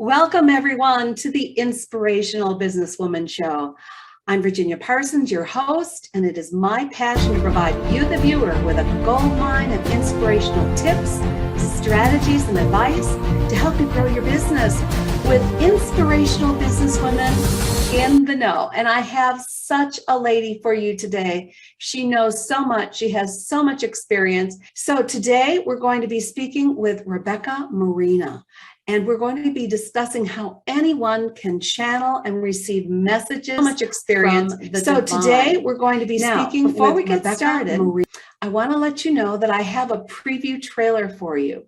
Welcome, everyone, to the Inspirational Businesswoman Show. I'm Virginia Parsons, your host, and it is my passion to provide you, the viewer, with a goldmine of inspirational tips, strategies, and advice to help you grow your business with inspirational businesswomen in the know. And I have such a lady for you today. She knows so much. She has so much experience. So today we're going to be speaking with Rebecca Marina. And we're going to be discussing how anyone can channel and receive messages. So much experience. So today we're going to be speaking before we get started. I want to let you know that I have a preview trailer for you.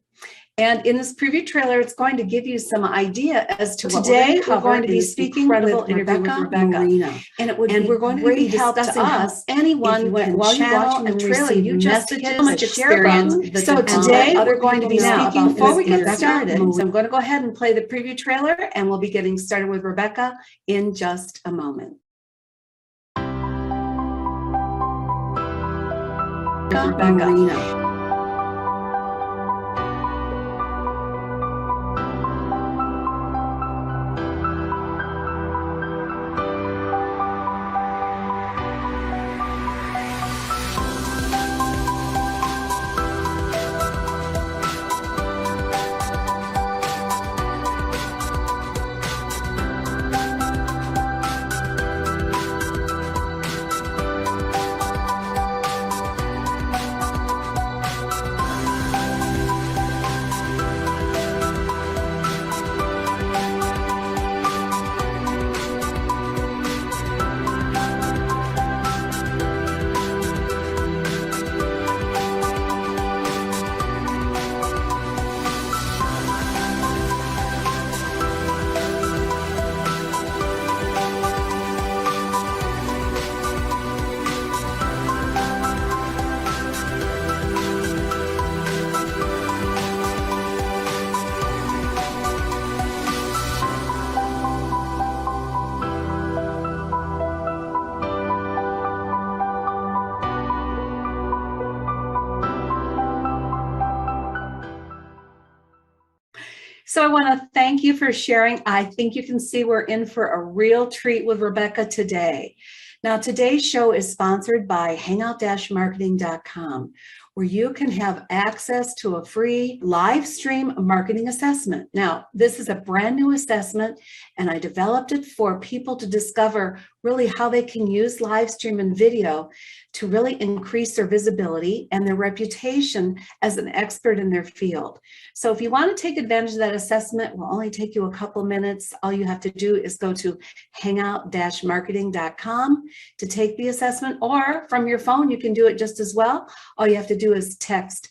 And in this preview trailer, it's going to give you some idea as to what today we're going to be speaking with Rebecca Marina. And we're going to be discussing how anyone can channel and trailer. You just did so much experience. So today we're going to be speaking before we get started. So I'm going to go ahead and play the preview trailer, and we'll be getting started with Rebecca in just a moment. Rebecca Marina. So I want to thank you for sharing. I think you can see we're in for a real treat with Rebecca today. Now, today's show is sponsored by hangout-marketing.com, where you can have access to a free live stream marketing assessment. Now, this is a brand new assessment, and I developed it for people to discover really how they can use live stream and video to really increase their visibility and their reputation as an expert in their field. So if you want to take advantage of that assessment, it will only take you a couple minutes. All you have to do is go to hangout-marketing.com to take the assessment, or from your phone, you can do it just as well. All you have to do is text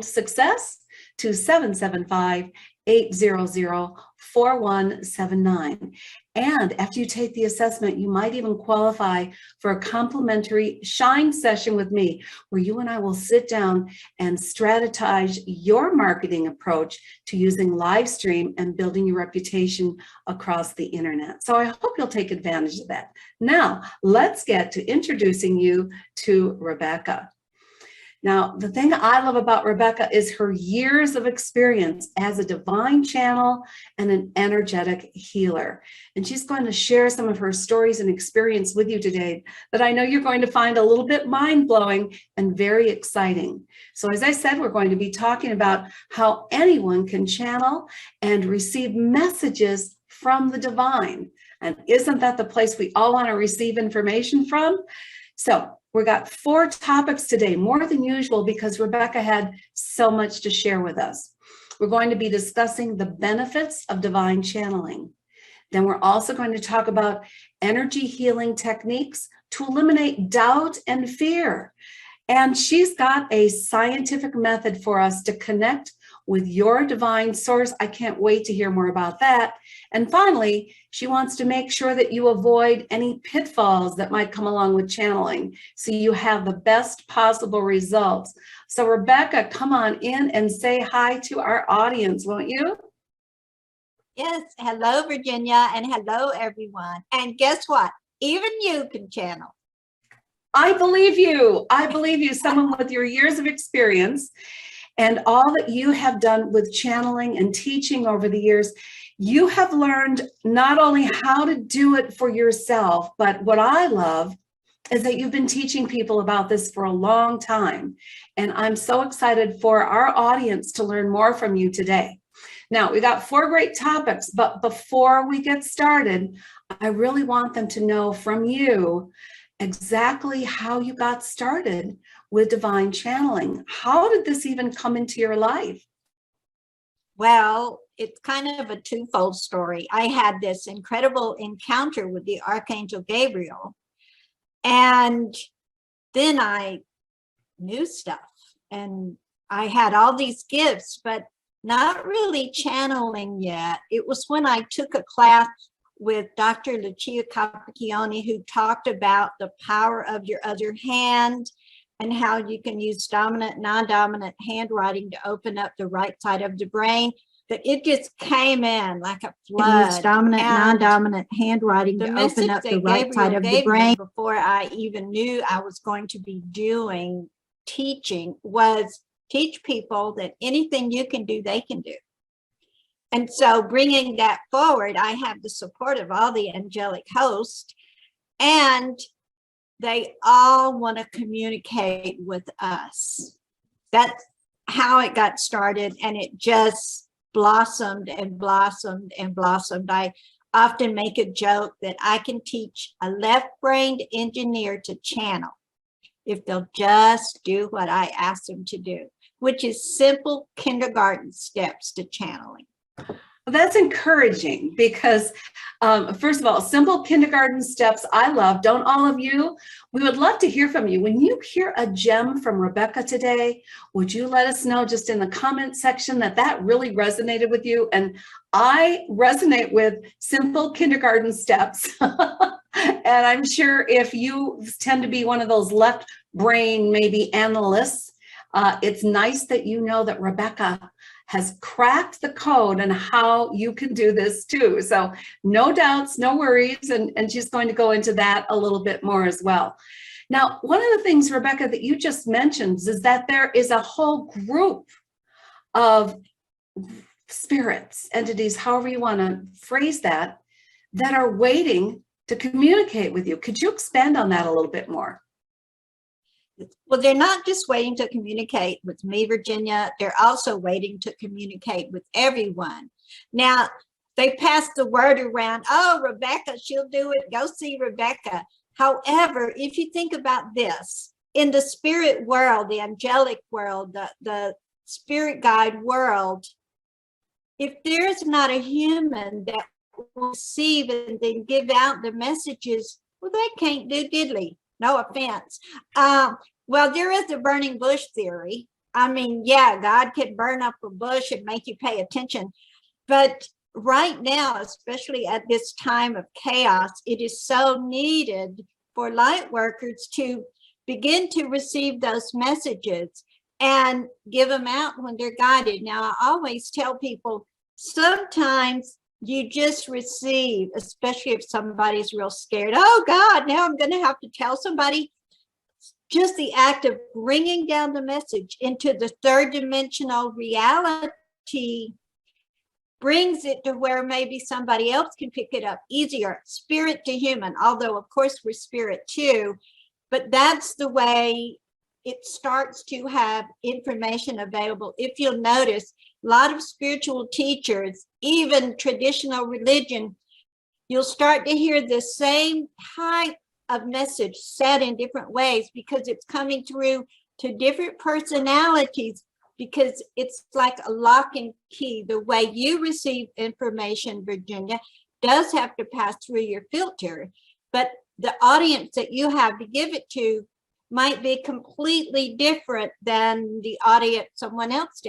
#success to 775-800-4179. And after you take the assessment, you might even qualify for a complimentary shine session with me, where you and I will sit down and strategize your marketing approach to using live stream and building your reputation across the internet. So I hope you'll take advantage of that. Now, let's get to introducing you to Rebecca. Now, the thing I love about Rebecca is her years of experience as a divine channel and an energetic healer. And she's going to share some of her stories and experience with you today that I know you're going to find a little bit mind-blowing and very exciting. So as I said, we're going to be talking about how anyone can channel and receive messages from the divine. And isn't that the place we all want to receive information from? So we got 4 topics today, more than usual, because Rebecca had so much to share with us. We're going to be discussing the benefits of divine channeling. Then we're also going to talk about energy healing techniques to eliminate doubt and fear. And she's got a scientific method for us to connect with your divine source. I can't wait to hear more about that. And finally, she wants to make sure that you avoid any pitfalls that might come along with channeling, so you have the best possible results. So Rebecca, come on in and say hi to our audience, won't you? Yes. Hello, Virginia, and hello, everyone. And guess what? Even you can channel. I believe you. I believe you, someone with your years of experience and all that you have done with channeling and teaching over the years. You have learned not only how to do it for yourself, but what I love is that you've been teaching people about this for a long time. And I'm so excited for our audience to learn more from you today. Now, we got 4 great topics, but before we get started, I really want them to know from you exactly how you got started with divine channeling. How did this even come into your life? Well, it's kind of a twofold story. I had this incredible encounter with the Archangel Gabriel, and then I knew stuff, and I had all these gifts, but not really channeling yet. It was when I took a class with Dr. Lucia Capacchione, who talked about the power of your other hand and how you can use dominant, non-dominant handwriting to open up the right side of the brain. That it just came in like a flood. Use dominant, non-dominant handwriting The to message open up that the right Gabriel side of the gave me brain. before I even knew I was going to be doing teaching was teach people that anything you can do, they can do. And so bringing that forward, I have the support of all the angelic hosts, and they all want to communicate with us. That's how it got started, and it just blossomed and blossomed and blossomed. I often make a joke that I can teach a left-brained engineer to channel if they'll just do what I ask them to do, which is simple kindergarten steps to channeling. That's encouraging because, first of all, simple kindergarten steps I love. Don't all of you? We would love to hear from you. When you hear a gem from Rebecca today, would you let us know just in the comment section that really resonated with you? And I resonate with simple kindergarten steps. And I'm sure if you tend to be one of those left brain, maybe analysts, it's nice that you know that Rebecca has cracked the code on how you can do this too. So no doubts, no worries. And she's going to go into that a little bit more as well. Now, one of the things, Rebecca, that you just mentioned is that there is a whole group of spirits, entities, however you want to phrase that are waiting to communicate with you. Could you expand on that a little bit more? Well, they're not just waiting to communicate with me, Virginia. They're also waiting to communicate with everyone. Now, they pass the word around, oh, Rebecca, she'll do it. Go see Rebecca. However, if you think about this, in the spirit world, the angelic world, the spirit guide world, if there's not a human that will receive and then give out the messages, well, they can't do diddly. No offense. Well, there is a burning bush theory. I mean, yeah, God can burn up a bush and make you pay attention. But right now, especially at this time of chaos, it is so needed for light workers to begin to receive those messages and give them out when they're guided. Now, I always tell people, sometimes you just receive, especially if somebody's real scared. Oh God, now I'm going to have to tell somebody. Just the act of bringing down the message into the third dimensional reality brings it to where maybe somebody else can pick it up easier. Spirit to human, although of course we're spirit too, but that's the way it starts to have information available. If you'll notice, a lot of spiritual teachers, even traditional religion, you'll start to hear the same type of message said in different ways because it's coming through to different personalities, because it's like a lock and key. The way you receive information, Virginia, does have to pass through your filter, but the audience that you have to give it to might be completely different than the audience someone else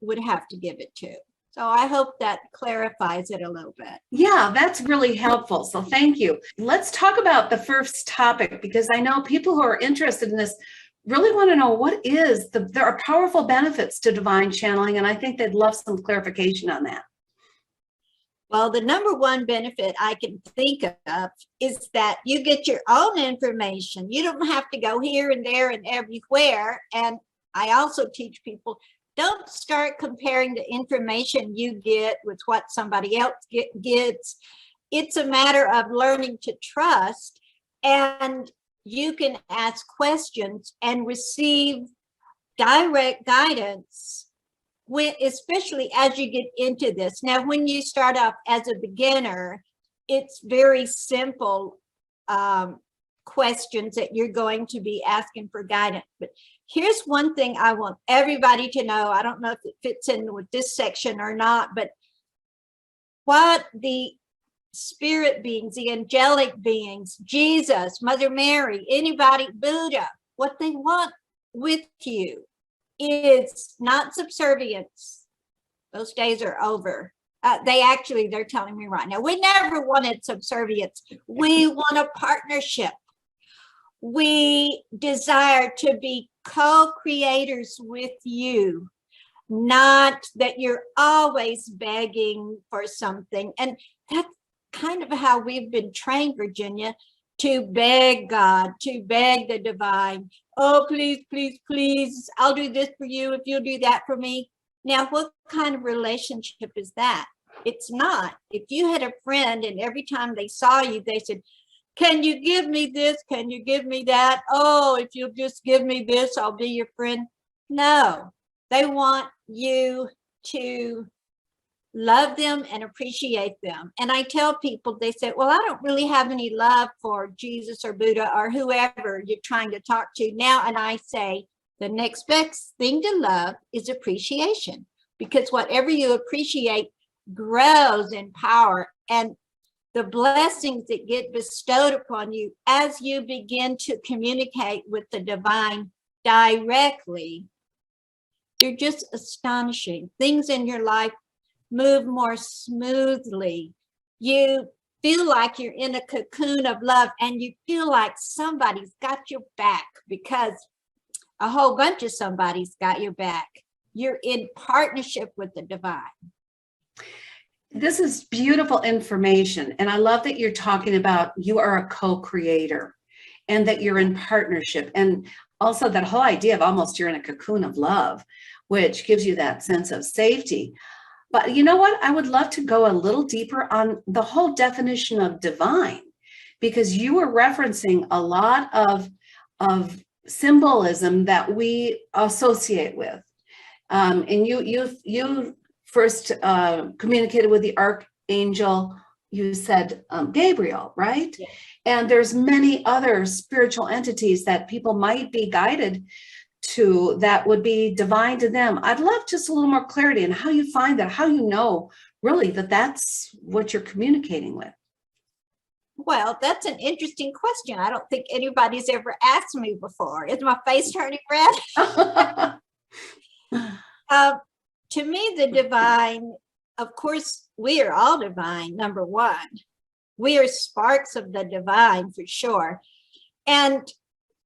would have to give it to. So I hope that clarifies it a little bit. Yeah, that's really helpful. So thank you. Let's talk about the first topic, because I know people who are interested in this really want to know there are powerful benefits to divine channeling, and I think they'd love some clarification on that. Well, the number one benefit I can think of is that you get your own information. You don't have to go here and there and everywhere. And I also teach people, don't start comparing the information you get with what somebody else gets. It's a matter of learning to trust, and you can ask questions and receive direct guidance, especially as you get into this. Now, when you start off as a beginner, it's very simple questions that you're going to be asking for guidance. But here's one thing I want everybody to know. I don't know if it fits in with this section or not, but what the spirit beings, the angelic beings, Jesus, Mother Mary, anybody, Buddha, what they want with you is not subservience. Those days are over. They're telling me right now, we never wanted subservience. We want a partnership. We desire to be co-creators with you, not that you're always begging for something. And that's kind of how we've been trained, Virginia, to beg God, to beg the divine. Oh, please, please, please, I'll do this for you if you'll do that for me. Now, what kind of relationship is that? It's not. If you had a friend and every time they saw you, they said, can you give me this? Can you give me that? Oh, if you'll just give me this, I'll be your friend. No, they want you to love them and appreciate them. And I tell people, they say, well, I don't really have any love for Jesus or Buddha or whoever you're trying to talk to now. And I say, the next best thing to love is appreciation, because whatever you appreciate grows in power, and the blessings that get bestowed upon you as you begin to communicate with the divine directly, they're just astonishing. Things in your life move more smoothly. You feel like you're in a cocoon of love, and you feel like somebody's got your back, because a whole bunch of somebody's got your back. You're in partnership with the divine. This is beautiful information. And I love that you're talking about you are a co-creator and that you're in partnership. And also that whole idea of almost you're in a cocoon of love, which gives you that sense of safety. But you know what? I would love to go a little deeper on the whole definition of divine, because you were referencing a lot of symbolism that we associate with. And you first communicated with the Archangel, you said Gabriel, right? Yes. And there's many other spiritual entities that people might be guided to that would be divine to them. I'd love just a little more clarity on how you find that, how you know really that that's what you're communicating with. Well, that's an interesting question. I don't think anybody's ever asked me before. Is my face turning red? To me, the divine, of course, we are all divine, number one. We are sparks of the divine for sure. And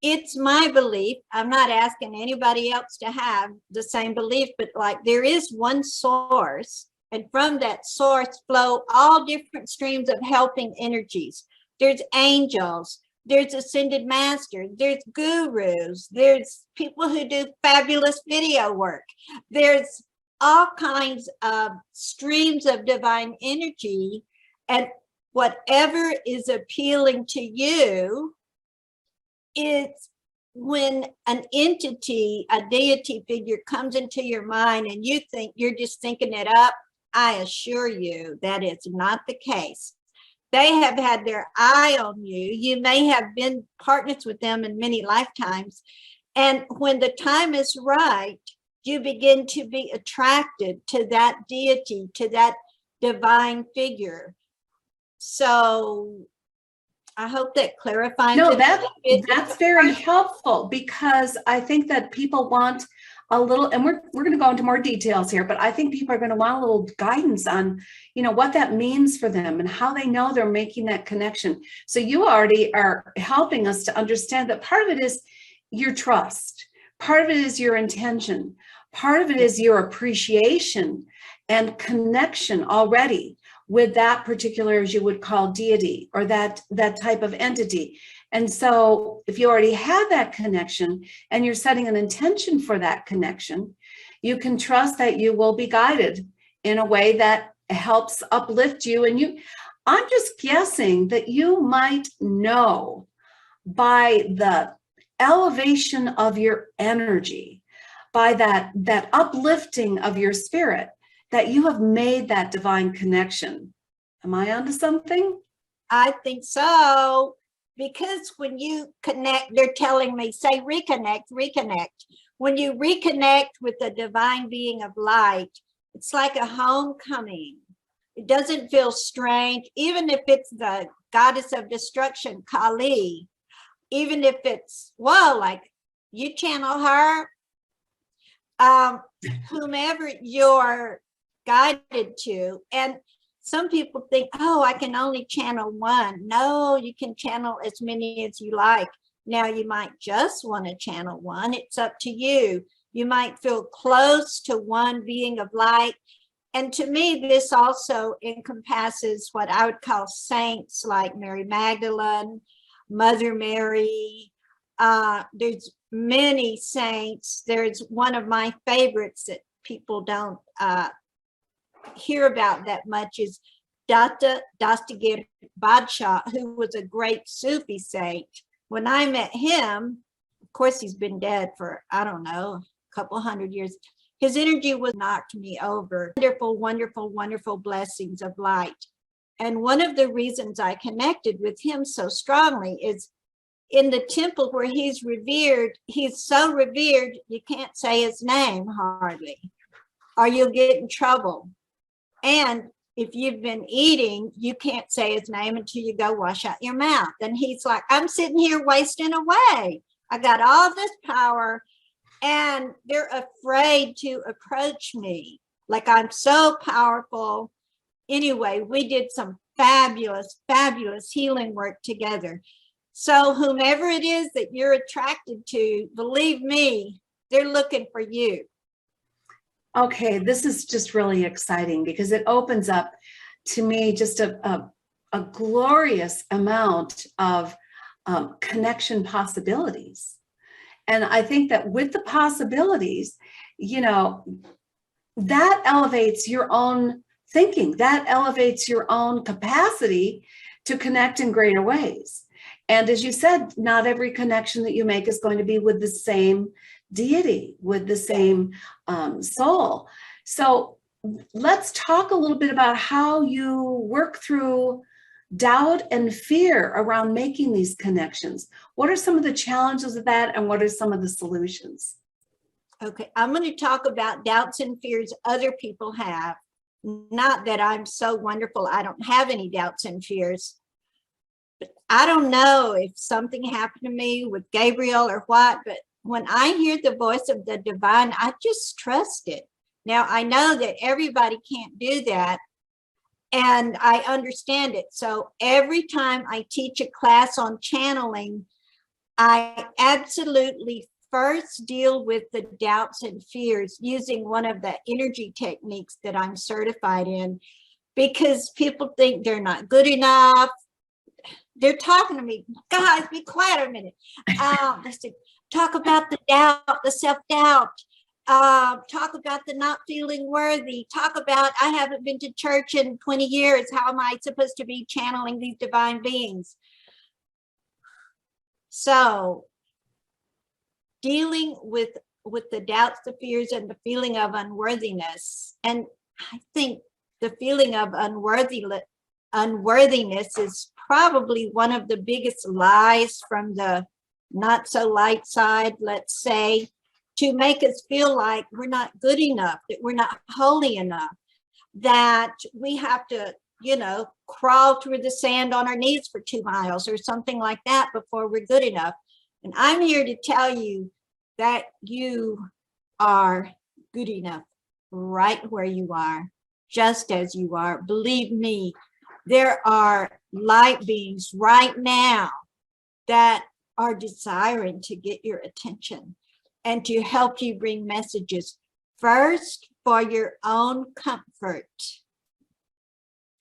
it's my belief, I'm not asking anybody else to have the same belief, but like there is one source, and from that source flow all different streams of helping energies. There's angels, there's ascended masters, there's gurus, there's people who do fabulous video work. There's all kinds of streams of divine energy, and whatever is appealing to you, it's when an entity, a deity figure comes into your mind and you think you're just thinking it up. I assure you that it's not the case. They have had their eye on you. You may have been partners with them in many lifetimes. And when the time is right, you begin to be attracted to that deity, to that divine figure. So I hope that clarifies. No, that's very helpful, because I think that people want a little, and we're going to go into more details here, but I think people are going to want a little guidance on, what that means for them and how they know they're making that connection. So you already are helping us to understand that part of it is your trust. Part of it is your intention. Part of it is your appreciation and connection already with that particular, as you would call, deity or that type of entity. And so if you already have that connection and you're setting an intention for that connection, You can trust that you will be guided in a way that helps uplift you. And I'm just guessing that you might know by the elevation of your energy, by that uplifting of your spirit, that you have made that divine connection. Am I onto something? I think so. Because when you connect, they're telling me, say, reconnect, reconnect. When you reconnect with the divine being of light, it's like a homecoming. It doesn't feel strange, even if it's the goddess of destruction, Kali, even if it's, whoa, like you channel her, whomever you're guided to. And some people think, oh, I can only channel one. No, you can channel as many as you like. Now, you might just want to channel one. It's up to you. You might feel close to one being of light. And to me, this also encompasses what I would call saints like Mary Magdalene, Mother Mary. There's many saints. There's one of my favorites that people don't hear about that much is Dastagir Badshah, who was a great Sufi saint. When I met him, of course, he's been dead for, I don't know, a couple hundred years. His energy was knocked me over. Wonderful, wonderful, wonderful blessings of light. And one of the reasons I connected with him so strongly is in the temple where he's revered, he's so revered, you can't say his name hardly, or you'll get in trouble. And if you've been eating, you can't say his name until you go wash out your mouth. And he's like, I'm sitting here wasting away. I got all this power and they're afraid to approach me. Like I'm so powerful. Anyway, we did some fabulous, fabulous healing work together. So whomever it is that you're attracted to, believe me, they're looking for you. Okay, this is just really exciting because it opens up to me just a glorious amount of connection possibilities. And I think that with the possibilities, you know, that elevates your own thinking, that elevates your own capacity to connect in greater ways. And as you said, not every connection that you make is going to be with the same deity, with the same soul. So let's talk a little bit about how you work through doubt and fear around making these connections. What are some of the challenges of that, and what are some of the solutions? Okay, I'm going to talk about doubts and fears other people have. Not that I'm so wonderful, I don't have any doubts and fears. But I don't know if something happened to me with Gabriel or what, but when I hear the voice of the divine, I just trust it. Now, I know that everybody can't do that, and I understand it. So every time I teach a class on channeling, I absolutely first deal with the doubts and fears using one of the energy techniques that I'm certified in, because people think they're not good enough. They're talking to me, guys, be quiet a minute. Talk about the doubt, the self-doubt. Talk about the not feeling worthy. Talk about, I haven't been to church in 20 years. How am I supposed to be channeling these divine beings? So dealing with the doubts, the fears, and the feeling of unworthiness. And I think the feeling of unworthiness is probably one of the biggest lies from the not so light side, let's say, to make us feel like we're not good enough, that we're not holy enough, that we have to, you know, crawl through the sand on our knees for 2 miles or something like that before we're good enough. And I'm here to tell you that you are good enough right where you are, just as you are. Believe me, there are light beings right now that are desiring to get your attention and to help you bring messages, first for your own comfort,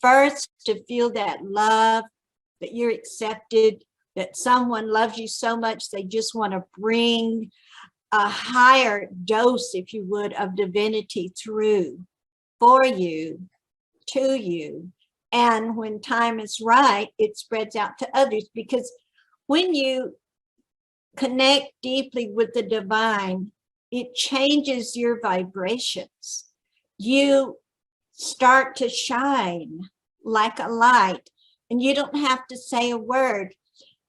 first to feel that love, that you're accepted, that someone loves you so much they just want to bring a higher dose, if you would, of divinity through, for you, to you. And when time is right, it spreads out to others, because when you connect deeply with the divine, it changes your vibrations. You start to shine like a light, and you don't have to say a word.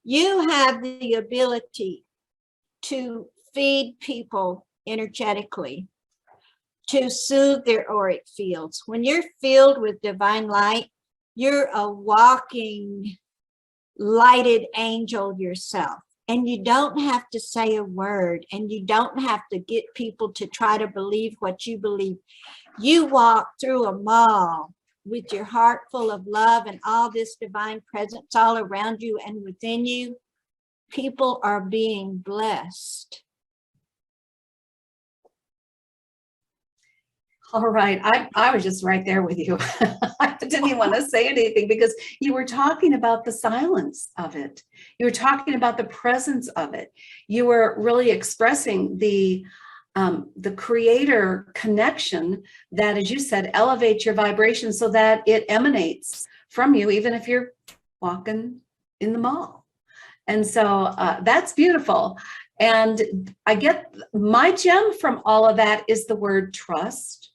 You have the ability to feed people energetically, to soothe their auric fields. When you're filled with divine light, you're a walking lighted angel yourself. And you don't have to say a word, and you don't have to get people to try to believe what you believe. You walk through a mall with your heart full of love and all this divine presence all around you and within you. People are being blessed. All right. I was just right there with you. I didn't even want to say anything because you were talking about the silence of it. You were talking about the presence of it. You were really expressing the creator connection that, as you said, elevates your vibration so that it emanates from you, even if you're walking in the mall. And so that's beautiful. And I get my gem from all of that is the word trust.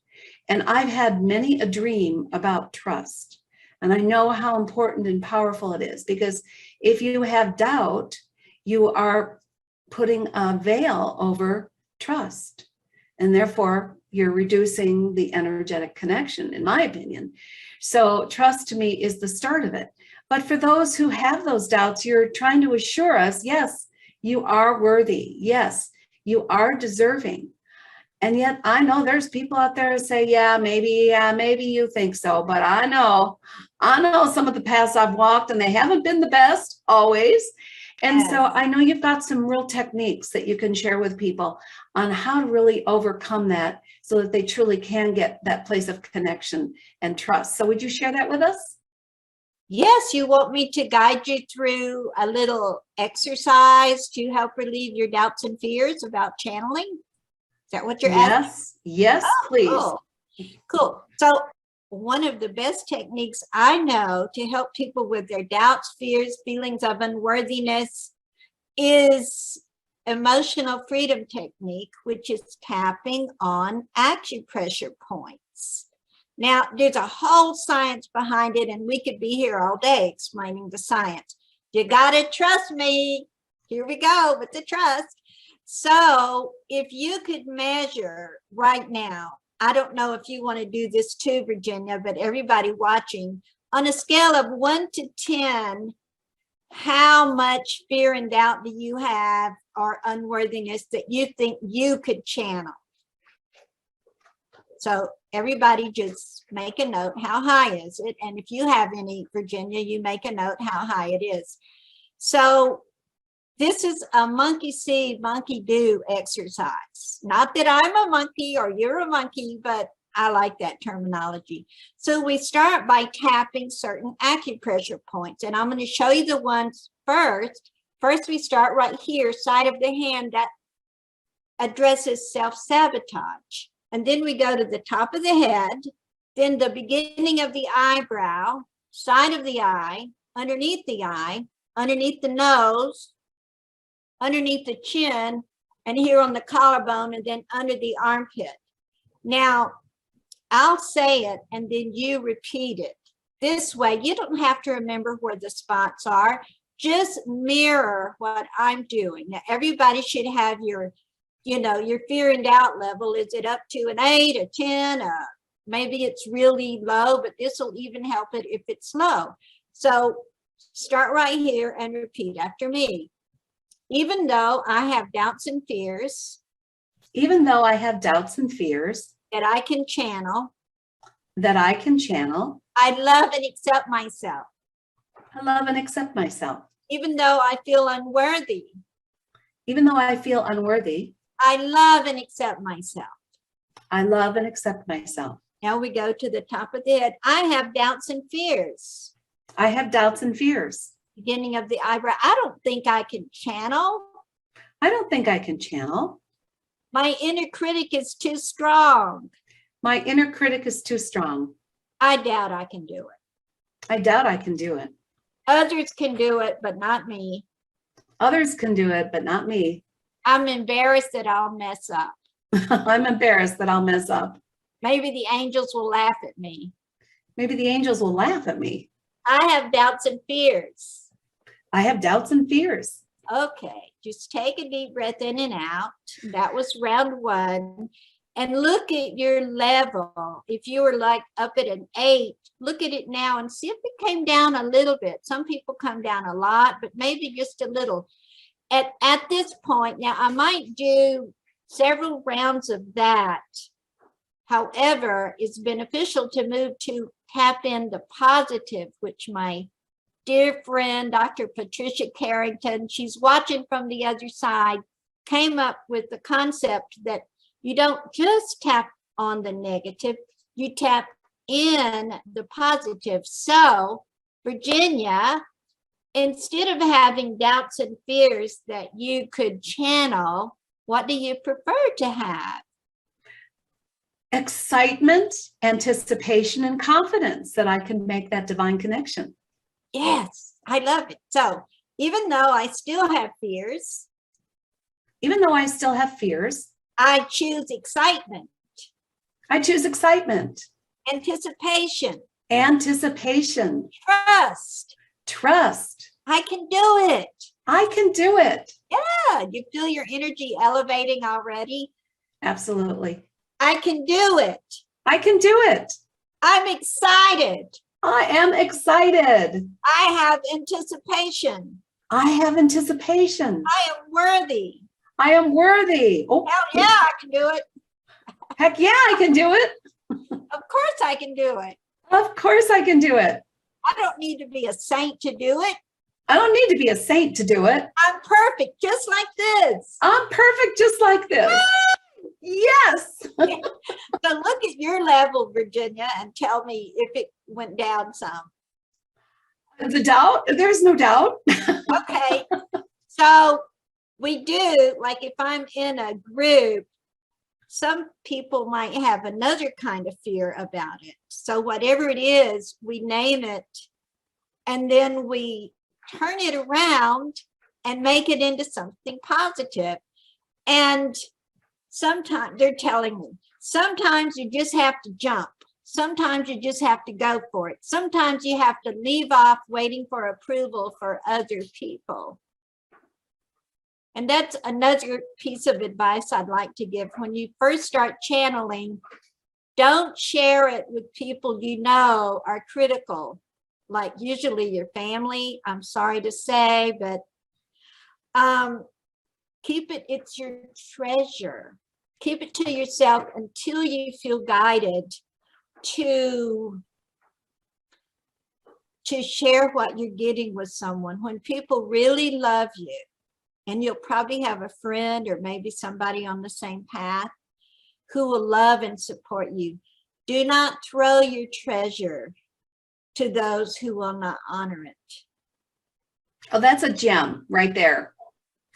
And I've had many a dream about trust. And I know how important and powerful it is, because if you have doubt, you are putting a veil over trust. And therefore, you're reducing the energetic connection, in my opinion. So trust to me is the start of it. But for those who have those doubts, you're trying to assure us, yes, you are worthy. Yes, you are deserving. And yet I know there's people out there who say, yeah, maybe you think so. But I know some of the paths I've walked and they haven't been the best always. And so I know you've got some real techniques that you can share with people on how to really overcome that so that they truly can get that place of connection and trust. So would you share that with us? Yes, you want me to guide you through a little exercise to help relieve your doubts and fears about channeling? Is that what you're asking? Yes, please. Cool. So one of the best techniques I know to help people with their doubts, fears, feelings of unworthiness is emotional freedom technique, which is tapping on acupressure points. Now, there's a whole science behind it, and we could be here all day explaining the science. You got to trust me. Here we go with the trust. So if you could measure right now, I don't know if you want to do this too, Virginia, but everybody watching, on a scale of 1 to 10, how much fear and doubt do you have or unworthiness that you think you could channel? So everybody just make a note. How high is it? And if you have any, Virginia, you make a note how high it is. So this is a monkey see, monkey do exercise. Not that I'm a monkey or you're a monkey, but I like that terminology. So we start by tapping certain acupressure points, and I'm going to show you the ones first. First, we start right here, side of the hand, that addresses self-sabotage. And then we go to the top of the head, then the beginning of the eyebrow, side of the eye, underneath the nose, underneath the chin, and here on the collarbone, and then under the armpit. Now, I'll say it, and then you repeat it. This way, you don't have to remember where the spots are. Just mirror what I'm doing. Now, everybody should have your, your fear and doubt level. Is it up to an 8, a 10? Maybe it's really low, but this will even help it if it's low. So start right here and repeat after me. Even though I have doubts and fears. Even though I have doubts and fears. That I can channel. I love and accept myself. I love and accept myself. Even though I feel unworthy. Even though I feel unworthy. I love and accept myself. I love and accept myself. Now we go to the top of the head. I have doubts and fears. I have doubts and fears. Beginning of the eyebrow. I don't think I can channel. I don't think I can channel. My inner critic is too strong. My inner critic is too strong. I doubt I can do it. I doubt I can do it. Others can do it, but not me. Others can do it, but not me. I'm embarrassed that I'll mess up. I'm embarrassed that I'll mess up. Maybe the angels will laugh at me. Maybe the angels will laugh at me. I have doubts and fears. I have doubts and fears. Okay, just take a deep breath in and out. That was round 1. And look at your level. If you were like up at an 8, look at it now and see if it came down a little bit. Some people come down a lot, but maybe just a little. At this point, now I might do several rounds of that. However, it's beneficial to move to tap into positive, which my dear friend, Dr. Patricia Carrington, she's watching from the other side, came up with the concept that you don't just tap on the negative, you tap in the positive. So, Virginia, instead of having doubts and fears that you could channel, what do you prefer to have? Excitement, anticipation, and confidence that I can make that divine connection. Yes, I love it. So even though I still have fears, I choose excitement. I choose excitement, Anticipation. Trust. I can do it. I can do it. Yeah, you feel your energy elevating already? Absolutely. I can do it. I can do it. I'm excited. I am excited. I have anticipation. I have anticipation. I am worthy. I am worthy. Oh, Hell yeah, I can do it. heck yeah, I can do it. Of course I can do it. Of course I can do it. I don't need to be a saint to do it. I don't need to be a saint to do it. I'm perfect, just like this. I'm perfect just like this. Yes. So look at your level, Virginia, and tell me if it went down some. The doubt? There's no doubt. Okay. So we do, like if I'm in a group, some people might have another kind of fear about it. So whatever it is, we name it, and then we turn it around and make it into something positive. And sometimes they're telling me, sometimes you just have to jump. Sometimes you just have to go for it. Sometimes you have to leave off waiting for approval for other people. And that's another piece of advice I'd like to give. When you first start channeling, don't share it with people you know are critical, like usually your family. I'm sorry to say, but keep it, it's your treasure. Keep it to yourself until you feel guided to share what you're getting with someone. When people really love you, and you'll probably have a friend or maybe somebody on the same path who will love and support you. Do not throw your treasure to those who will not honor it. Oh, that's a gem right there.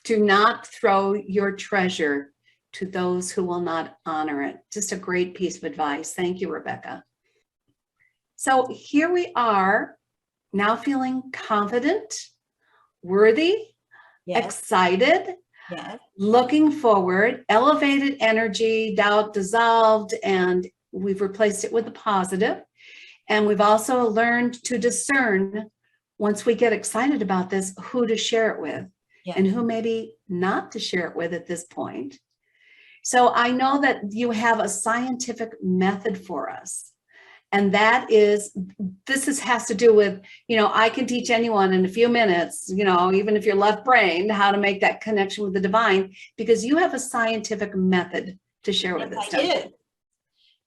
Do not throw your treasure to those who will not honor it. Just a great piece of advice. Thank you, Rebecca. So here we are now feeling confident, worthy, Yes. excited, Yes. looking forward, elevated energy, doubt dissolved, and we've replaced it with a positive. And we've also learned to discern, once we get excited about this, who to share it with and who maybe not to share it with at this point. So I know that you have a scientific method for us. And that is, has to do with, I can teach anyone in a few minutes, even if you're left brained, how to make that connection with the divine, because you have a scientific method to share with us. I do.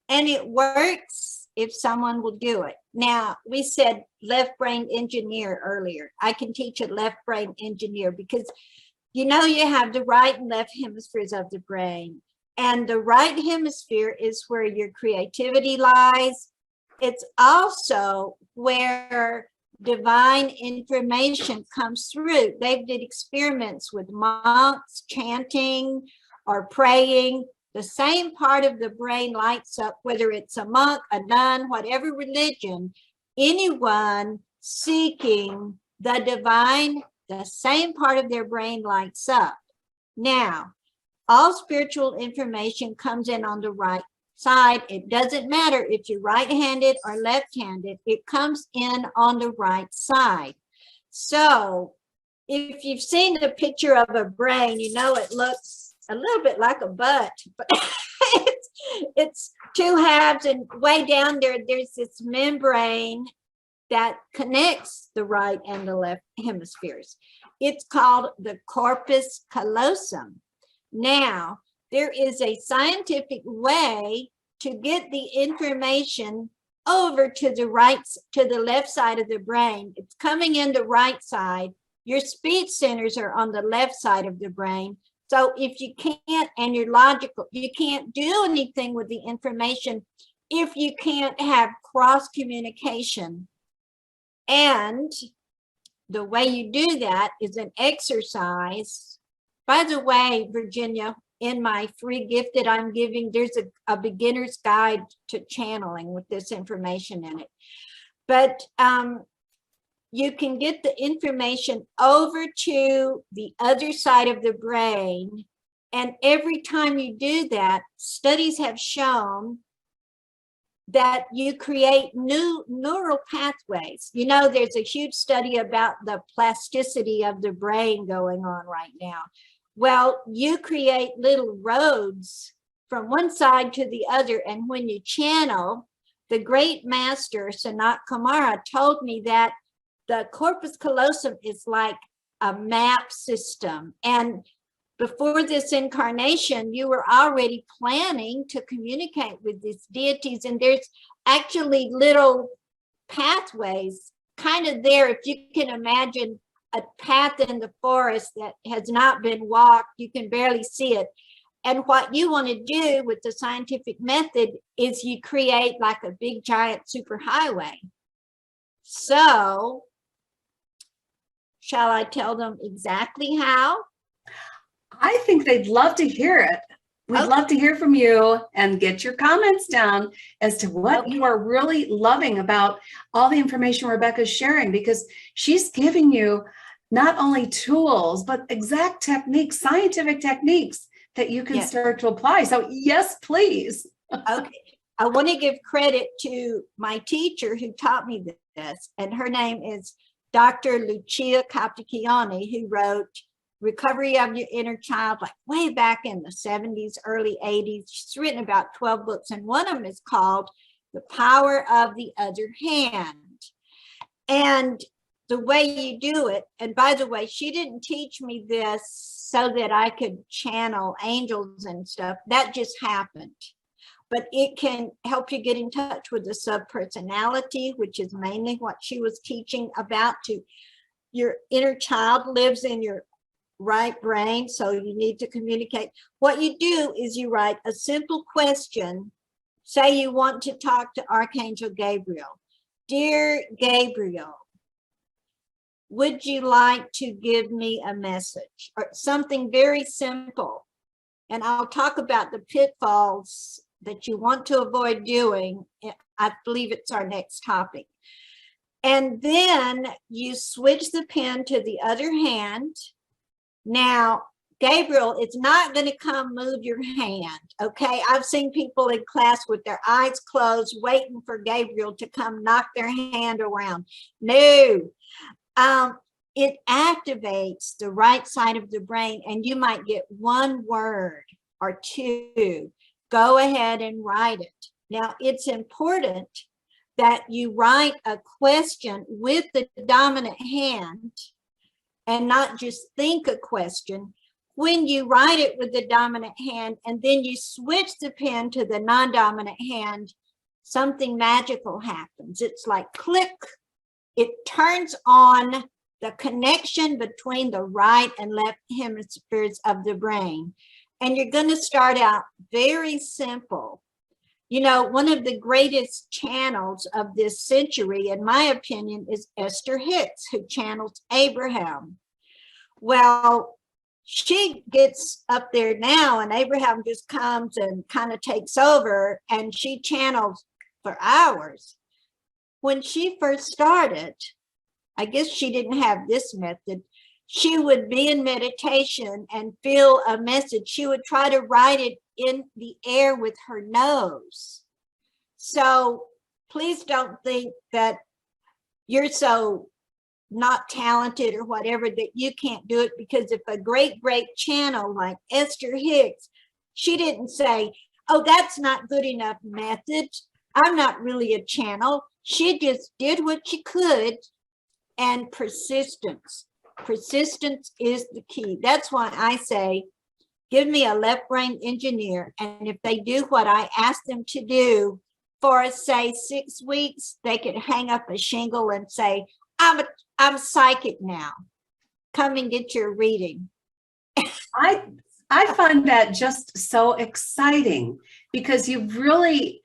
And it works if someone will do it. Now, we said left brain engineer earlier. I can teach a left brain engineer because, you have the right and left hemispheres of the brain. And the right hemisphere is where your creativity lies. It's also where divine information comes through. They did experiments with monks chanting or praying, the same part of the brain lights up, whether it's a monk, a nun, whatever religion, anyone seeking the divine, the same part of their brain lights up. Now, all spiritual information comes in on the right side. It doesn't matter if you're right-handed or left-handed, it comes in on the right side. So if you've seen the picture of a brain, you know it looks a little bit like a butt, but it's two halves, and way down there, there's this membrane that connects the right and the left hemispheres. It's called the corpus callosum. Now, there is a scientific way to get the information over to the right, to the left side of the brain. It's coming in the right side. Your speech centers are on the left side of the brain. So if you can't, and you're logical, you can't do anything with the information if you can't have cross communication. And the way you do that is an exercise. By the way, Virginia, in my free gift that I'm giving, there's a beginner's guide to channeling with this information in it. But you can get the information over to the other side of the brain. And every time you do that, studies have shown that you create new neural pathways. You know, there's a huge study about the plasticity of the brain going on right now. Well, you create little roads from one side to the other. And when you channel, the great master, Sanat Kumara, told me that the corpus callosum is like a map system. And before this incarnation, you were already planning to communicate with these deities. And there's actually little pathways kind of there. If you can imagine a path in the forest that has not been walked, you can barely see it. And what you want to do with the scientific method is you create like a big giant superhighway. So, shall I tell them exactly how? I think they'd love to hear it. We'd love to hear from you and get your comments down as to what you are really loving about all the information Rebecca's sharing, because she's giving you not only tools, but exact techniques, scientific techniques that you can start to apply. So yes, please. Okay. I want to give credit to my teacher who taught me this, and her name is Dr. Lucia Capticchione, who wrote Recovery of Your Inner Child, like way back in the 70s, early 80s. She's written about 12 books, and one of them is called The Power of the Other Hand. And the way you do it, and by the way, she didn't teach me this so that I could channel angels and stuff. That just happened. But it can help you get in touch with the subpersonality, which is mainly what she was teaching about. To your inner child lives in your right brain, so you need to communicate. What you do is you write a simple question. Say you want to talk to Archangel Gabriel. Dear Gabriel, would you like to give me a message? Or something very simple. And I'll talk about the pitfalls that you want to avoid doing. I believe it's our next topic. And then you switch the pen to the other hand. Now, Gabriel, it's not going to come move your hand, okay? I've seen people in class with their eyes closed, waiting for Gabriel to come knock their hand around. No, it activates the right side of the brain, and you might get one word or two. Go ahead and write it. Now, it's important that you write a question with the dominant hand and not just think a question. When you write it with the dominant hand and then you switch the pen to the non-dominant hand, something magical happens. It's like click. It turns on the connection between the right and left hemispheres of the brain. And you're going to start out very simple. You know, one of the greatest channels of this century, in my opinion, is Esther Hicks, who channels Abraham. Well, she gets up there now and Abraham just comes and kind of takes over and she channels for hours. When she first started, I guess she didn't have this method. She would be in meditation and feel a message. She would try to write it in the air with her nose. So please don't think that you're so not talented or whatever that you can't do it, because if a great channel like Esther Hicks, she didn't say, oh, that's not good enough method, I'm not really a channel. She just did what she could. And persistence is the key. That's why I say, give me a left-brain engineer, and if they do what I ask them to do for, say, 6 weeks, they could hang up a shingle and say, I'm psychic now. Come and get your reading. I find that just so exciting, because you've really,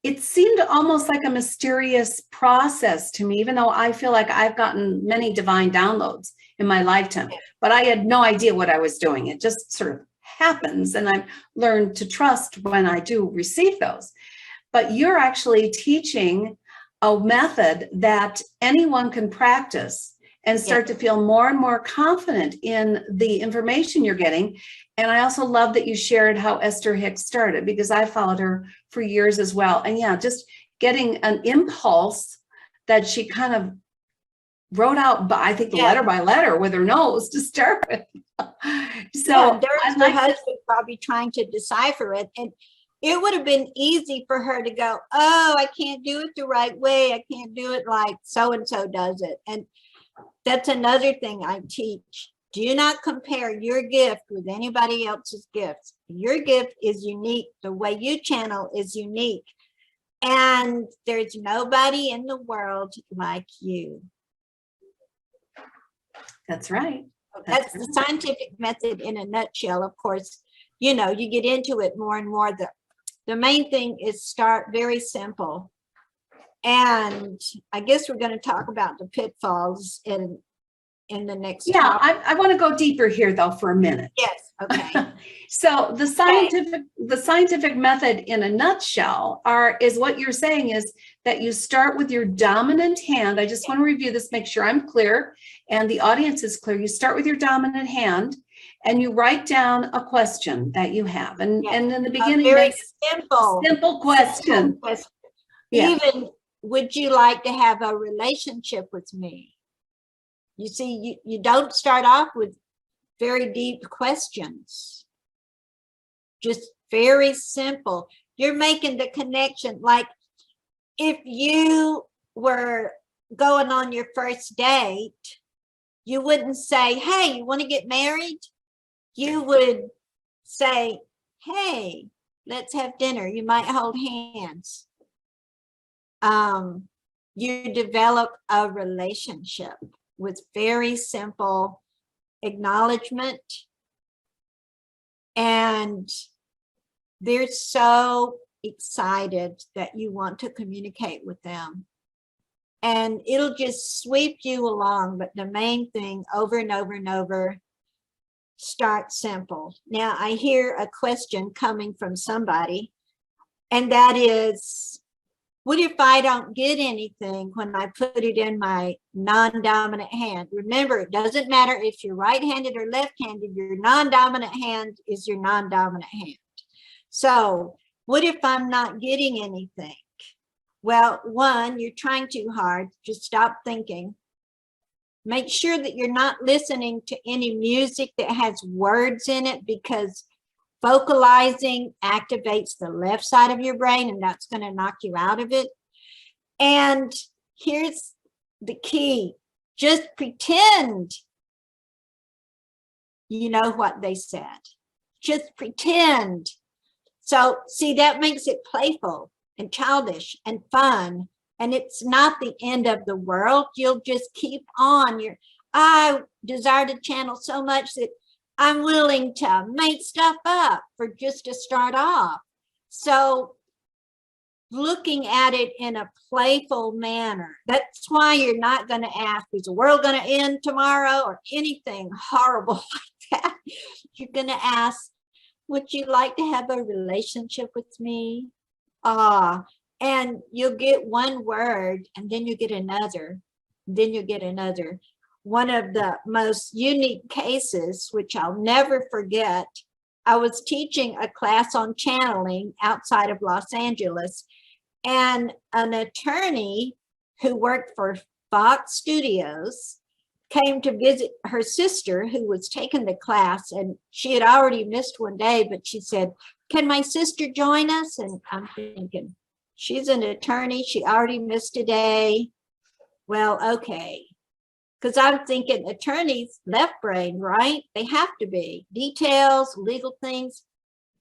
it seemed almost like a mysterious process to me, even though I feel like I've gotten many divine downloads in my lifetime, but I had no idea what I was doing. It just sort of happens, and I've learned to trust when I do receive those. But you're actually teaching a method that anyone can practice and start to feel more and more confident in the information you're getting. And I also love that you shared how Esther Hicks started, because I followed her for years as well. And yeah, just getting an impulse that she kind of wrote out, I think letter by letter with her nose to start with. So there's her husband probably trying to decipher it. And it would have been easy for her to go, oh, I can't do it the right way. I can't do it like so-and-so does it. And that's another thing I teach. Do not compare your gift with anybody else's gifts. Your gift is unique. The way you channel is unique. And there's nobody in the world like you. That's right. That's the scientific method in a nutshell. Of course, you know, you get into it more and more. The main thing is start very simple. And I guess we're going to talk about the pitfalls in the next. Yeah, I want to go deeper here though for a minute. Yes. Okay. So the scientific method in a nutshell is what you're saying is that you start with your dominant hand. I just want to review this, make sure I'm clear and the audience is clear. You start with your dominant hand and you write down a question that you have. And in the beginning, a very simple question. Yeah. Even, would you like to have a relationship with me? You see, you don't start off with very deep questions. Just very simple. You're making the connection. Like if you were going on your first date, you wouldn't say, hey, you want to get married? You would say, hey, let's have dinner. You might hold hands. You develop a relationship with very simple acknowledgement, and they're so excited that you want to communicate with them, and it'll just sweep you along. But the main thing, over and over and over, start simple. Now I hear a question coming from somebody, and that is, what if I don't get anything when I put it in my non-dominant hand? Remember, it doesn't matter if you're right-handed or left-handed, your non-dominant hand is your non-dominant hand. So what if I'm not getting anything? Well, one, you're trying too hard. Just stop thinking. Make sure that you're not listening to any music that has words in it, because vocalizing activates the left side of your brain, and that's going to knock you out of it. And here's the key. Just pretend you know what they said. Just pretend. So see, that makes it playful and childish and fun. And it's not the end of the world. You'll just keep on. I desire to channel so much that I'm willing to make stuff up for just to start off. So looking at it in a playful manner. That's why you're not going to ask, is the world going to end tomorrow or anything horrible like that? You're going to ask, would you like to have a relationship with me? And you'll get one word, and then you get another, then you get another. One of the most unique cases, which I'll never forget, I was teaching a class on channeling outside of Los Angeles, and an attorney who worked for Fox Studios came to visit her sister who was taking the class, and she had already missed one day, but she said, can my sister join us? And I'm thinking, she's an attorney, she already missed a day. Well, okay. Because I'm thinking attorneys, left brain, right? They have to be. Details, legal things.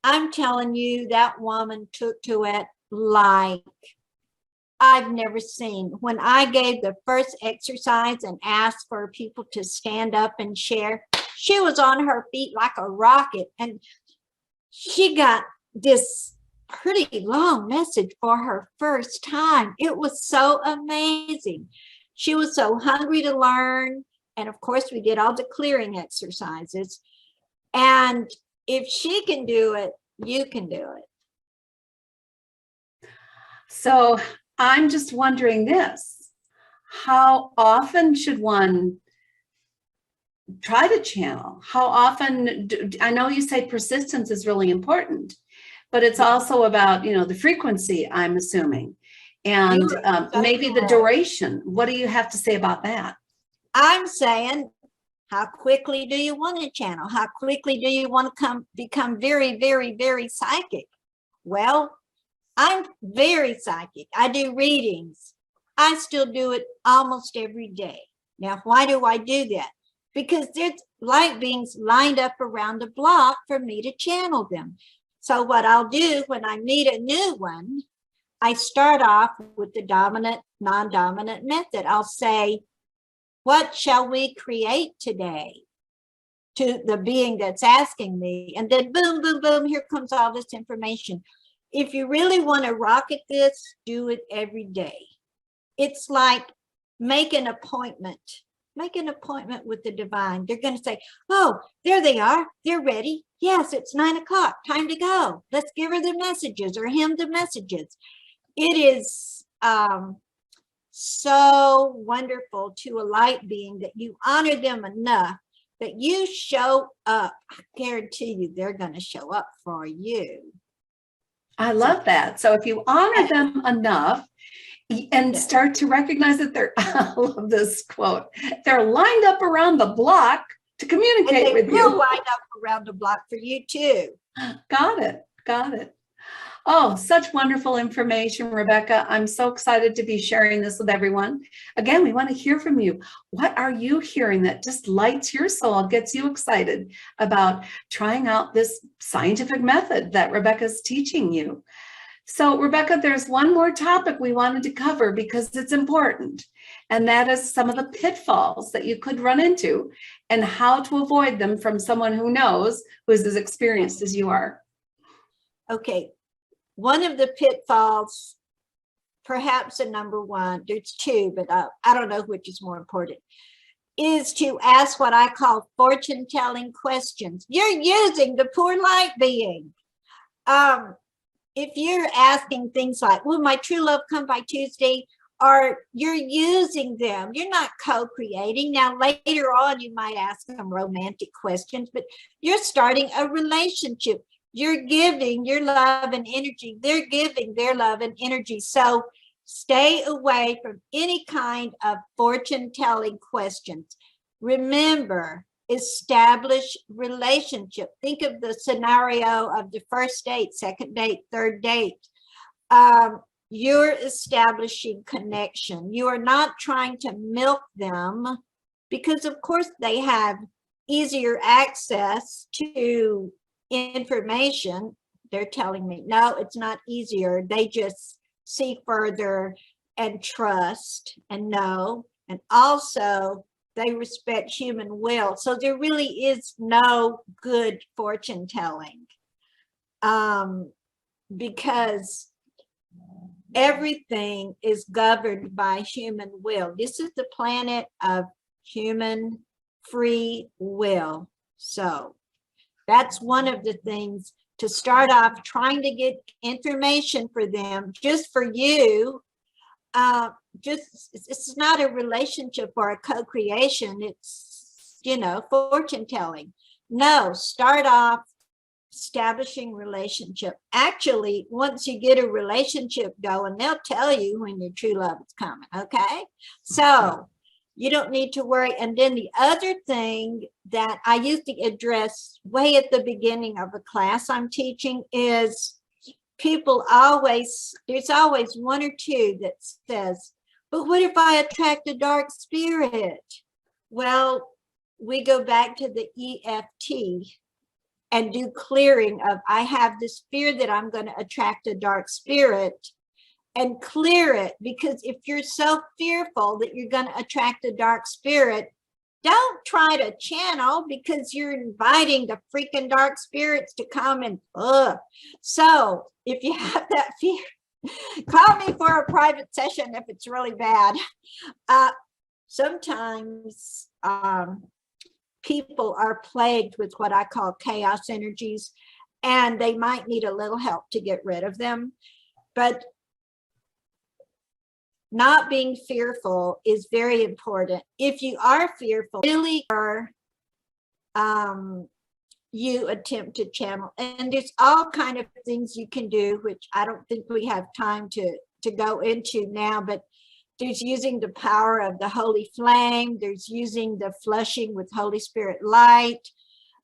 I'm telling you, that woman took to it like I've never seen. When I gave the first exercise and asked for people to stand up and share, she was on her feet like a rocket. And she got this pretty long message for her first time. It was so amazing. She was so hungry to learn. And of course, we did all the clearing exercises. And if she can do it, you can do it. So I'm just wondering this, how often should one try to channel? How often, I know you say persistence is really important, but it's also about, the frequency, I'm assuming. And maybe the duration. What do you have to say about that? I'm saying, how quickly do you want to channel? How quickly do you want to become very, very, very psychic? Well, I'm very psychic. I do readings. I still do it almost every day. Now, why do I do that? Because there's light beings lined up around the block for me to channel them. So what I'll do when I meet a new one, I start off with the dominant, non-dominant method. I'll say, what shall we create today? To the being that's asking me. And then boom, boom, boom, here comes all this information. If you really want to rocket this, do it every day. It's like make an appointment. Make an appointment with the divine. They're going to say, oh, there they are. They're ready. Yes, it's 9 o'clock. Time to go. Let's give her the messages or him the messages. It is so wonderful to a light being that you honor them enough that you show up. I guarantee you they're going to show up for you. I love that. So if you honor them enough and start to recognize that they're, I love this quote, they're lined up around the block to communicate with you. They'll line up around the block for you too. Got it. Got it. Oh, such wonderful information, Rebecca. I'm so excited to be sharing this with everyone. Again, we want to hear from you. What are you hearing that just lights your soul, gets you excited about trying out this scientific method that Rebecca's teaching you? So, Rebecca, there's one more topic we wanted to cover because it's important, and that is some of the pitfalls that you could run into and how to avoid them from someone who knows, who is as experienced as you are. Okay. One of the pitfalls, perhaps a number one, there's two, but I don't know which is more important, is to ask what I call fortune-telling questions. You're using the poor light being. If you're asking things like, will my true love come by Tuesday? Or you're using them, you're not co-creating. Now, later on, you might ask them romantic questions, but you're starting a relationship. You're giving your love and energy. They're giving their love and energy. So stay away from any kind of fortune-telling questions. Remember, establish relationship. Think of the scenario of the first date, second date, third date. You're establishing connection. You are not trying to milk them because, of course, they have easier access to information. They're telling me, no, it's not easier. They just see further and trust and know. And also, they respect human will. So there really is no good fortune telling because everything is governed by human will. This is the planet of human free will. So That's one of the things to start off trying to get information for them, just for you. It's not a relationship or a co-creation. It's, fortune telling. No, start off establishing relationship. Actually, once you get a relationship going, they'll tell you when your true love is coming. Okay. So you don't need to worry. And then the other thing that I used to address way at the beginning of a class I'm teaching is there's always one or two that says, but what if I attract a dark spirit? Well, we go back to the EFT and do clearing of, I have this fear that I'm going to attract a dark spirit, and clear it. Because if you're so fearful that you're going to attract a dark spirit, don't try to channel, because you're inviting the freaking dark spirits to come and So if you have that fear, call me for a private session if it's really bad. Sometimes people are plagued with what I call chaos energies, and they might need a little help to get rid of them. But not being fearful is very important. If you are fearful, really, you attempt to channel, and there's all kind of things you can do, which I don't think we have time to go into now, but there's using the power of the holy flame. There's using the flushing with Holy Spirit light.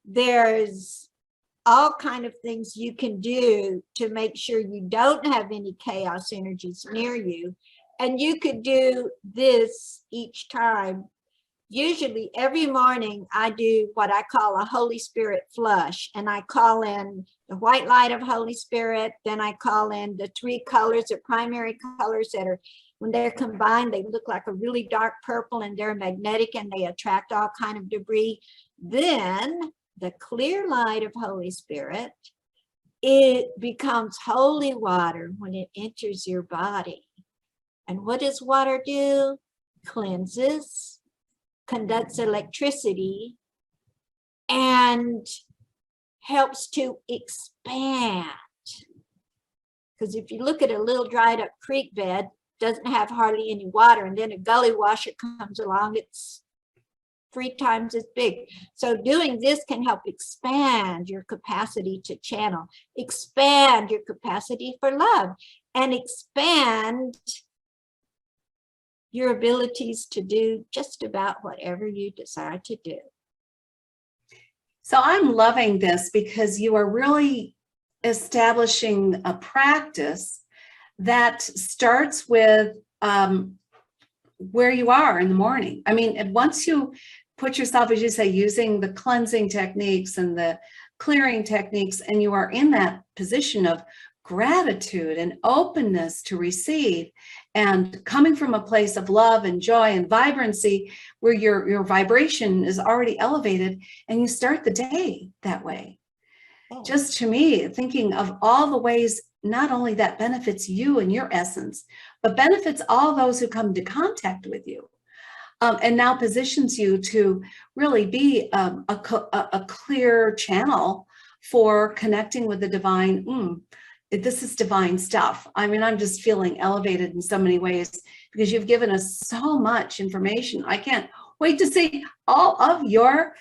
There's all kind of things you can do to make sure you don't have any chaos energies near you. And you could do this each time. Usually every morning I do what I call a Holy Spirit flush, and I call in the white light of Holy Spirit. Then I call in the three colors, the primary colors that are, when they're combined, they look like a really dark purple, and they're magnetic and they attract all kind of debris. Then the clear light of Holy Spirit, it becomes holy water when it enters your body. And what does water do? Cleanses, conducts electricity, and helps to expand. Because if you look at a little dried up creek bed, doesn't have hardly any water, and then a gully washer comes along, it's 3 times as big. So doing this can help expand your capacity to channel, expand your capacity for love, and expand your abilities to do just about whatever you desire to do. So I'm loving this, because you are really establishing a practice that starts with where you are in the morning. I mean, once you put yourself, as you say, using the cleansing techniques and the clearing techniques, and you are in that position of gratitude and openness to receive, and coming from a place of love and joy and vibrancy, where your vibration is already elevated, and you start the day that way. Oh. Just to me, thinking of all the ways, not only that benefits you and your essence, but benefits all those who come into contact with you, and now positions you to really be a clear channel for connecting with the divine. This is divine stuff. I mean, I'm just feeling elevated in so many ways, because you've given us so much information. I can't wait to see all of your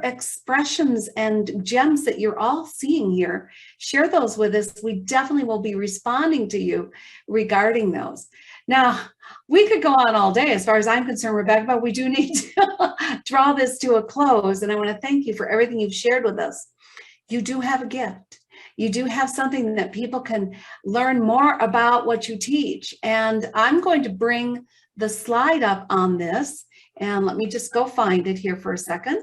expressions and gems that you're all seeing here. Share those with us. We definitely will be responding to you regarding those. Now, we could go on all day as far as I'm concerned, Rebecca, but we do need to draw this to a close. And I want to thank you for everything you've shared with us. You do have a gift. You do have something that people can learn more about what you teach. And I'm going to bring the slide up on this. And let me just go find it here for a second.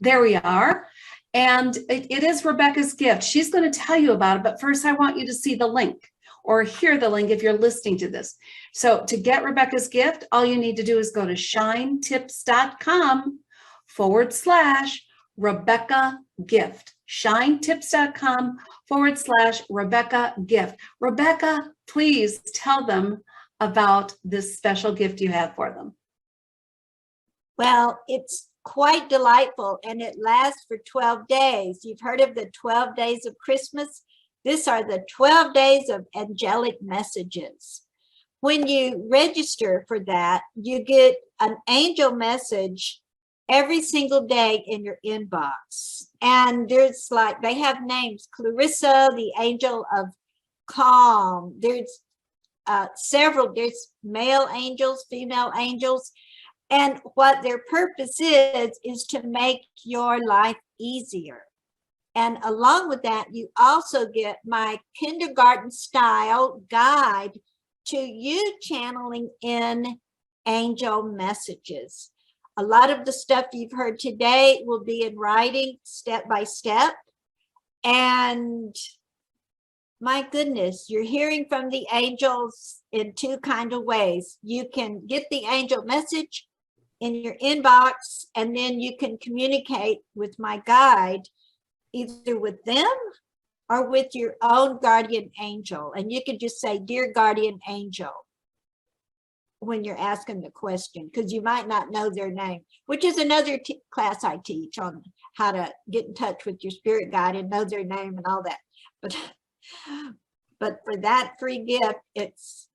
There we are. And it is Rebecca's gift. She's going to tell you about it. But first, I want you to see the link, or hear the link if you're listening to this. So to get Rebecca's gift, all you need to do is go to shinetips.com/Rebecca gift. shinetips.com/Rebecca gift. Rebecca, please tell them about this special gift you have for them. Well, it's quite delightful, and it lasts for 12 days. You've heard of the 12 days of Christmas? These are the 12 days of angelic messages. When you register for that, you get an angel message every single day in your inbox. And there's like, they have names: Clarissa, the angel of calm. There's several, there's male angels, female angels. And what their purpose is to make your life easier. And along with that, you also get my kindergarten style guide to you channeling in angel messages. A lot of the stuff you've heard today will be in writing step by step. And my goodness, you're hearing from the angels in two kind of ways. You can get the angel message in your inbox, and then you can communicate with my guide either with them or with your own guardian angel. And you can just say, "Dear guardian angel," when you're asking the question, because you might not know their name, which is another class I teach on how to get in touch with your spirit guide and know their name and all that. But for that free gift, it's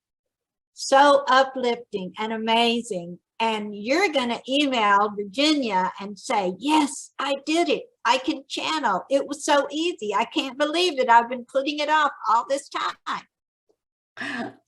so uplifting and amazing. And you're going to email Virginia and say, "Yes, I did it. I can channel. It was so easy. I can't believe that I've been putting it off all this time."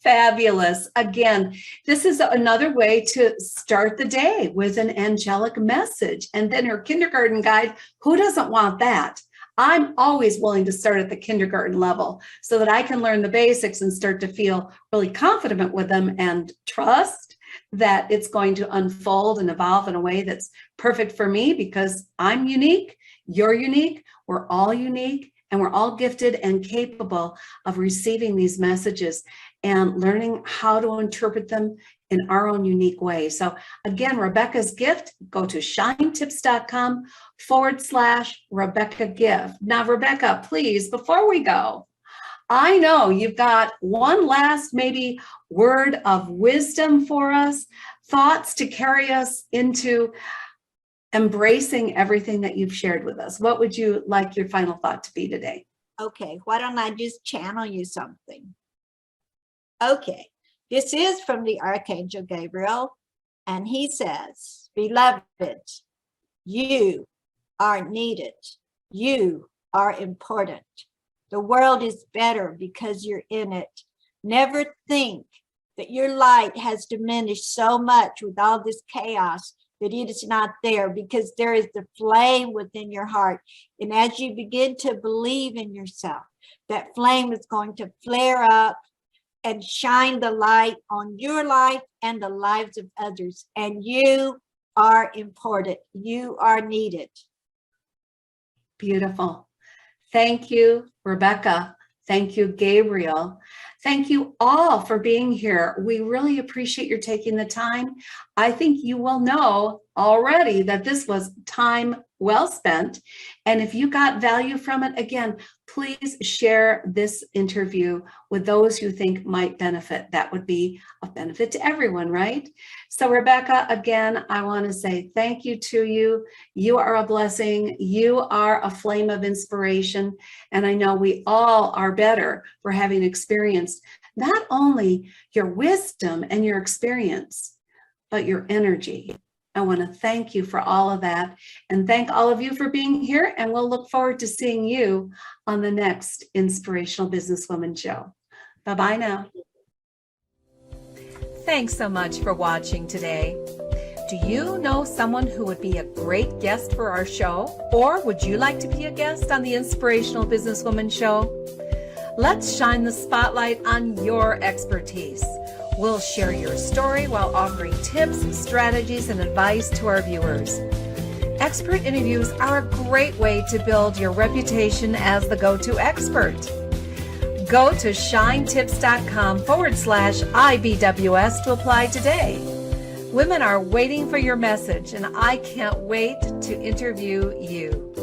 Fabulous. Again, this is another way to start the day with an angelic message. And then her kindergarten guide, who doesn't want that? I'm always willing to start at the kindergarten level so that I can learn the basics and start to feel really confident with them and trust that it's going to unfold and evolve in a way that's perfect for me, because I'm unique, you're unique, we're all unique, and we're all gifted and capable of receiving these messages and learning how to interpret them in our own unique way. So again, Rebecca's gift, go to shinetips.com/Rebecca gift. Now, Rebecca, please, before we go, I know you've got one last maybe word of wisdom for us, thoughts to carry us into embracing everything that you've shared with us. What would you like your final thought to be today? Okay, why don't I just channel you something? Okay, this is from the Archangel Gabriel, and he says, "Beloved, you are needed. You are important. The world is better because you're in it. Never think that your light has diminished so much with all this chaos that it is not there, because there is the flame within your heart. And as you begin to believe in yourself, that flame is going to flare up and shine the light on your life and the lives of others. And you are important. You are needed." Beautiful. Thank you, Rebecca. Thank you, Gabriel. Thank you all for being here. We really appreciate your taking the time. I think you will know already that this was time well spent. And if you got value from it, again, please share this interview with those you think might benefit. That would be of benefit to everyone, right? So Rebecca, again, I want to say thank you to you. You are a blessing. You are a flame of inspiration. And I know we all are better for having experienced not only your wisdom and your experience, but your energy. I want to thank you for all of that, and thank all of you for being here. And we'll look forward to seeing you on the next Inspirational Businesswoman show. Bye-bye now. Thanks so much for watching today. Do you know someone who would be a great guest for our show? Or would you like to be a guest on the Inspirational Businesswoman show? Let's shine the spotlight on your expertise. We'll share your story while offering tips, strategies, and advice to our viewers. Expert interviews are a great way to build your reputation as the go-to expert. Go to shinetips.com/IBWS to apply today. Women are waiting for your message, and I can't wait to interview you.